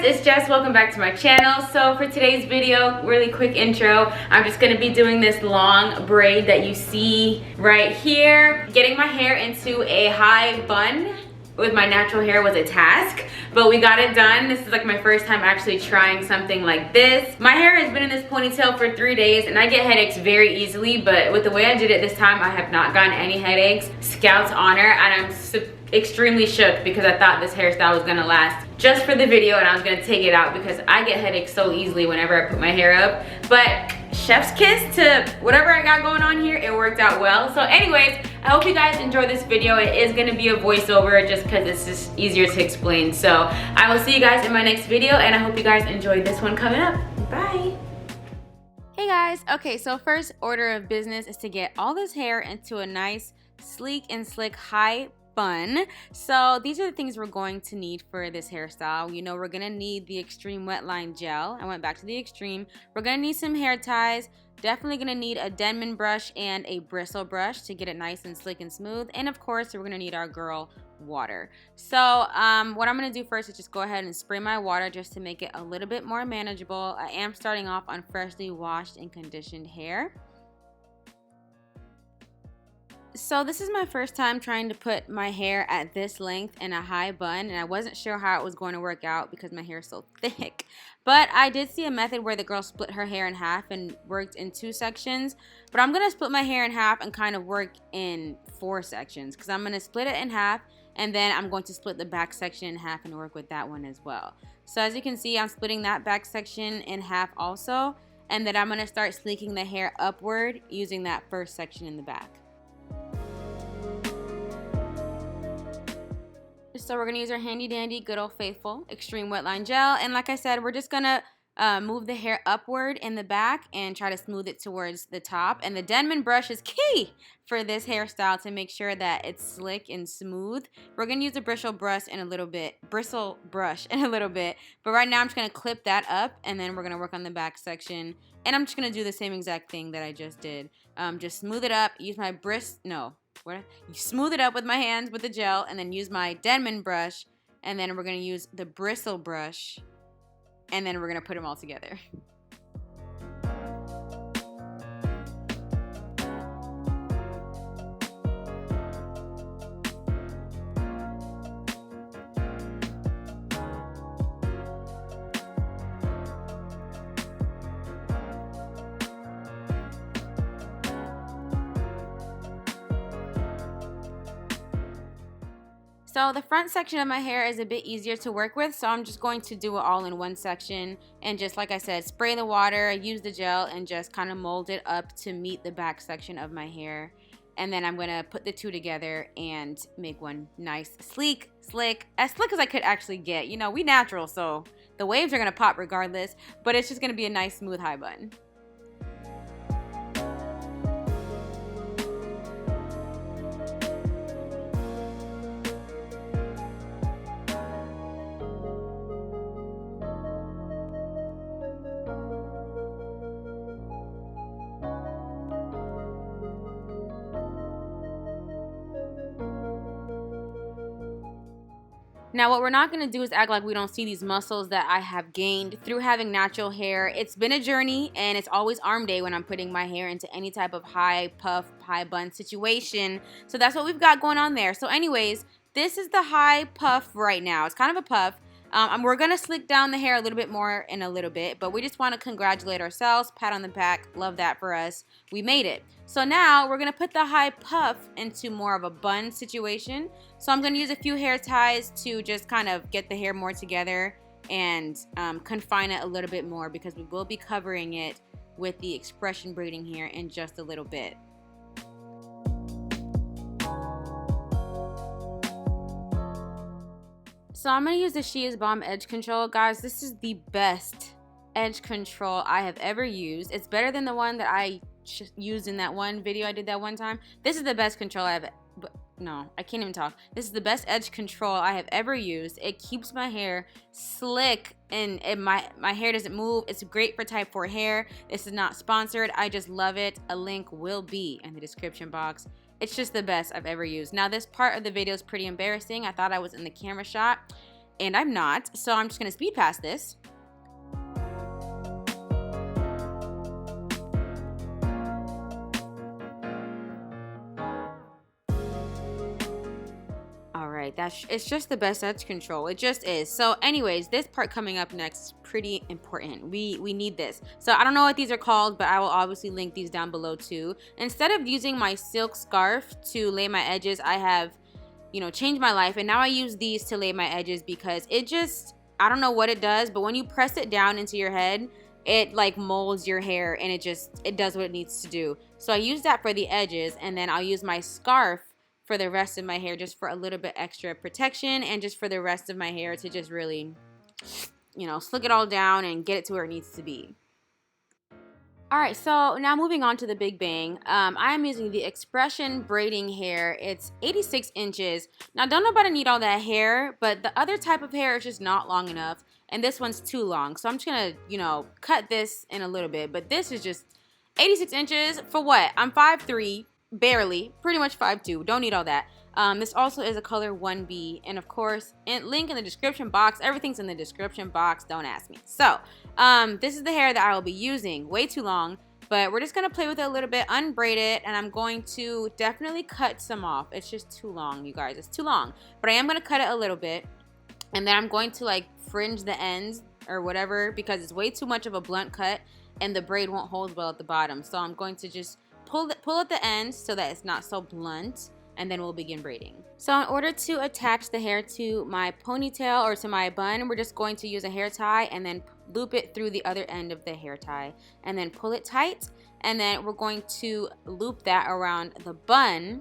it's Jess. Welcome back to my channel. So for today's video, really quick intro, I'm just gonna be doing this long braid that you see right here. Getting my hair into a high bun with my natural hair was a task, but we got it done. This is like my first time actually trying something like this. My hair has been in this ponytail for 3 days and I get headaches very easily, but with the way I did it this time, I have not gotten any headaches. Scout's honor, and I'm extremely shook because I thought this hairstyle was gonna last just for the video and I was gonna take it out because I get headaches so easily whenever I put my hair up. But chef's kiss to whatever I got going on here, it worked out well. So anyways, I hope you guys enjoy this video. It is gonna be a voiceover just because it's just easier to explain. So I will see you guys in my next video and I hope you guys enjoy this one coming up. Bye. Hey guys, okay, so first order of business is to get all this hair into a nice sleek and slick high bun. So these are the things we're going to need for this hairstyle. You know, we're gonna need the extreme wet line gel. I went back to the extreme. We're gonna need some hair ties. Definitely gonna need a Denman brush and a bristle brush to get it nice and slick and smooth. And of course, we're gonna need our girl water. So what I'm gonna do first is just go ahead and spray my water just to make it a little bit more manageable. I am starting off on freshly washed and conditioned hair. So this is my first time trying to put my hair at this length in a high bun, and I wasn't sure how it was going to work out because my hair is so thick. But I did see a method where the girl split her hair in half and worked in 2 sections. But I'm going to split my hair in half and kind of work in 4 sections because I'm going to split it in half and then I'm going to split the back section in half and work with that one as well. So as you can see, I'm splitting that back section in half also, and then I'm going to start sleeking the hair upward using that first section in the back. So we're going to use our handy dandy good old faithful extreme wet line gel, and like I said, we're just going to move the hair upward in the back and try to smooth it towards the top. And the Denman brush is key for this hairstyle to make sure that it's slick and smooth. We're going to use a bristle brush in a little bit, but right now I'm just going to clip that up and then we're going to work on the back section. And I'm just going to do the same exact thing that I just did. Just smooth it up, use my you smooth it up with my hands with the gel and then use my Denman brush, and then we're going to use the bristle brush, and then we're going to put them all together. So the front section of my hair is a bit easier to work with, so I'm just going to do it all in one section and just like I said, spray the water, use the gel, and just kind of mold it up to meet the back section of my hair. And then I'm going to put the 2 together and make one nice, sleek, slick, as slick as I could actually get. You know, we natural, so the waves are going to pop regardless, but it's just going to be a nice, smooth, high bun. Now what we're not going to do is act like we don't see these muscles that I have gained through having natural hair. It's been a journey and it's always arm day when I'm putting my hair into any type of high puff, high bun situation. So that's what we've got going on there. So anyways, this is the high puff right now. It's kind of a puff. We're going to slick down the hair a little bit more in a little bit, but we just want to congratulate ourselves, pat on the back, love that for us. We made it. So now we're going to put the high puff into more of a bun situation. So I'm going to use a few hair ties to just kind of get the hair more together and confine it a little bit more because we will be covering it with the expression braiding here in just a little bit. So I'm going to use the She Is Bomb edge control. Guys, this is the best edge control I have ever used. It's better than the one that I used in that one video I did that one time. This is the best control I can't even talk. This is the best edge control I have ever used. It keeps my hair slick and my hair doesn't move. It's great for type 4 hair. This is not sponsored. I just love it. A link will be in the description box. It's just the best I've ever used. Now this part of the video is pretty embarrassing. I thought I was in the camera shot and I'm not, so I'm just gonna speed past this. All right, it's just the best edge control. It just is. So anyways, this part coming up next is pretty important. We need this. So I don't know what these are called, but I will obviously link these down below too. Instead of using my silk scarf to lay my edges, I have, you know, changed my life, and now I use these to lay my edges because it just, I don't know what it does, but when you press it down into your head, it like molds your hair, and it does what it needs to do. So I use that for the edges, and then I'll use my scarf for the rest of my hair, just for a little bit extra protection, and just for the rest of my hair to just really, you know, slick it all down and get it to where it needs to be. Alright, so now moving on to the Big Bang. I'm using the Expression braiding hair. It's 86 inches. Now, don't nobody need all that hair, but the other type of hair is just not long enough, and this one's too long. So I'm just gonna, you know, cut this in a little bit, but this is just 86 inches for what? I'm 5'3", barely, pretty much 5'2", don't need all that. This also is a color 1B, and of course, link in the description box. Everything's in the description box, don't ask me. So, this is the hair that I will be using. Way too long, but we're just gonna play with it a little bit, unbraid it, and I'm going to definitely cut some off. It's just too long, you guys, it's too long. But I am gonna cut it a little bit, and then I'm going to like fringe the ends or whatever, because it's way too much of a blunt cut, and the braid won't hold well at the bottom. So I'm going to just pull at the end so that it's not so blunt, and then we'll begin braiding. So in order to attach the hair to my ponytail or to my bun, we're just going to use a hair tie and then loop it through the other end of the hair tie, and then pull it tight, and then we're going to loop that around the bun,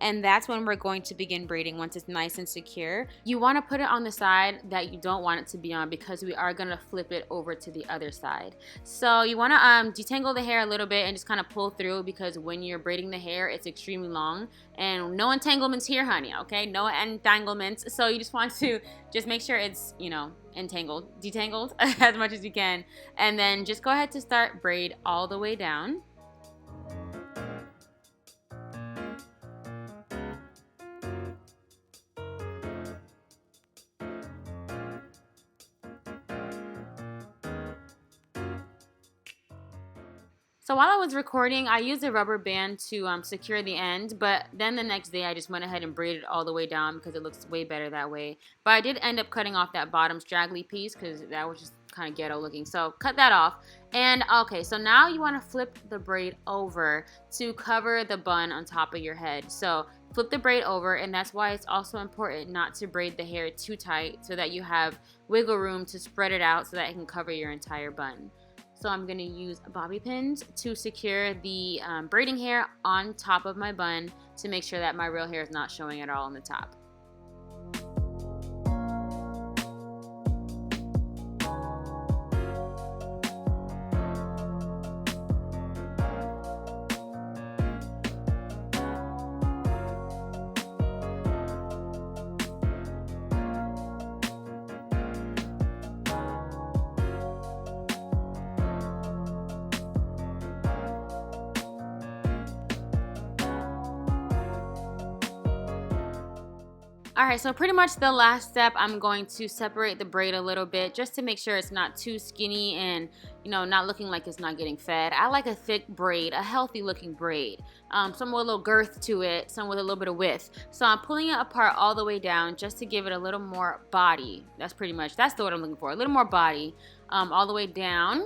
and that's when we're going to begin braiding once it's nice and secure. You want to put it on the side that you don't want it to be on, because we are going to flip it over to the other side. So you want to detangle the hair a little bit and just kind of pull through, because when you're braiding the hair, it's extremely long, and no entanglements here, honey, okay? No entanglements. So you just want to just make sure it's, you know, detangled as much as you can, and then just go ahead to start braid all the way down. So while I was recording, I used a rubber band to secure the end, but then the next day I just went ahead and braided all the way down because it looks way better that way. But I did end up cutting off that bottom straggly piece because that was just kind of ghetto looking. So cut that off. And okay, so now you want to flip the braid over to cover the bun on top of your head. So flip the braid over, and that's why it's also important not to braid the hair too tight, so that you have wiggle room to spread it out so that it can cover your entire bun. So I'm going to use bobby pins to secure the braiding hair on top of my bun to make sure that my real hair is not showing at all on the top. Alright, so pretty much the last step, I'm going to separate the braid a little bit just to make sure it's not too skinny and, you know, not looking like it's not getting fed. I like a thick braid, a healthy looking braid. Some with a little girth to it, some with a little bit of width. So I'm pulling it apart all the way down just to give it a little more body. That's the word I'm looking for, a little more body all the way down.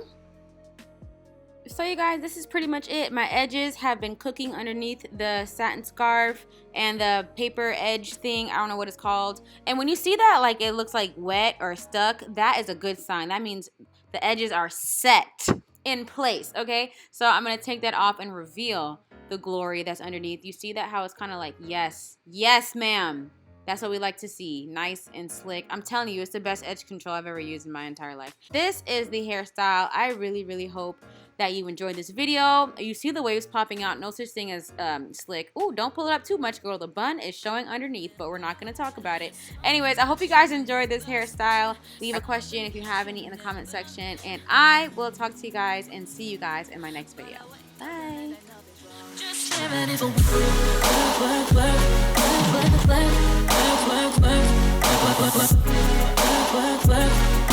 So you guys, this is pretty much it. My edges have been cooking underneath the satin scarf and the paper edge thing. I don't know what it's called. And when you see that, like, it looks like wet or stuck, that is a good sign. That means the edges are set in place, okay? So I'm going to take that off and reveal the glory that's underneath. You see that, how it's kind of like, yes, ma'am. That's what we like to see, nice and slick. I'm telling you, it's the best edge control I've ever used in my entire life. This is the hairstyle. I really, really hope that you enjoyed this video. You see the waves popping out, no such thing as slick. Ooh, don't pull it up too much, girl. The bun is showing underneath, but we're not gonna talk about it. Anyways, I hope you guys enjoyed this hairstyle. Leave a question if you have any in the comment section, and I will talk to you guys and see you guys in my next video. Bye. Just flip.